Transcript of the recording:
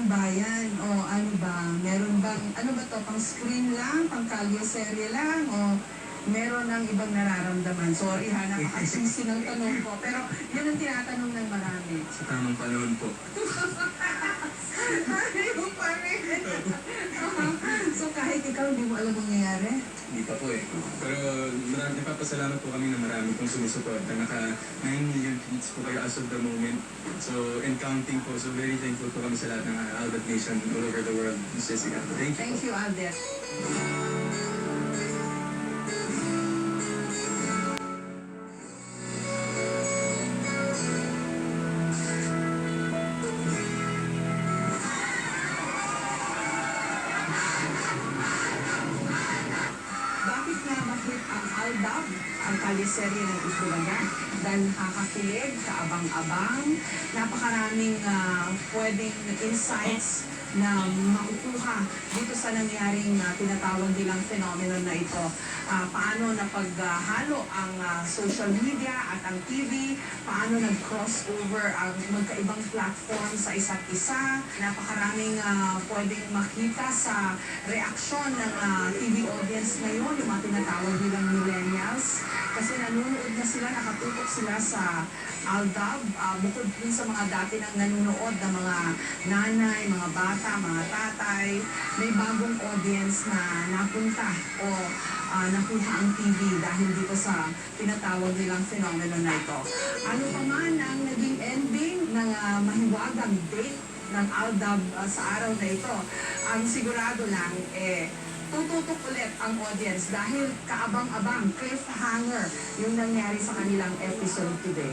bayan o ano ba? Meron bang, ano ba to, pang screen lang, pang kalye-serye lang o meron ng ibang nararamdaman? Sorry ha, napaka-cheesy ng tanong ko. Pero yun ang tinatanong ng marami. Sa tamang panahon po. Ayaw pa rin. So kahit ikaw hindi mo alam mangyayari? Hindi pa po eh. Pero nagpapasalamat po kami na marami pong sumusuporta. Naka 9 million tweets po kayo as of the moment. So, and counting po. So, very thankful po kami sa lahat ng Albert Nation all over the world. Ms. Jessica. Thank you. Thank you, Aldet. Bakit ang ALDAB, ang kaliserye ng Itbulaga, dahil nakakakilig, kaabang-abang, napakaraming pwedeng insights na makukuha dito sa nangyaring tinatawag nilang phenomenon na ito. Paano napaghalo ang social media at ang TV, paano nag-crossover ang magkaibang platform sa isa't isa. Napakaraming pwedeng makita sa reaksyon ng TV audience ngayon, yung mga tinatawag nilang millennials. Kasi nanonood na sila, nakatutok sila sa ALDAB, bukod din sa mga dati nang nanonood ng mga nanay, mga bata, mga tatay, may bagong audience na napunta o nakuha ang TV dahil dito sa tinatawag nilang phenomenon na ito. Ano pa man ang naging ending ng mahiwagang date ng ALDAB sa araw na ito, ang sigurado lang tututok ulit ang audience dahil kaabang-abang, cliffhanger yung nangyari sa kanilang episode today.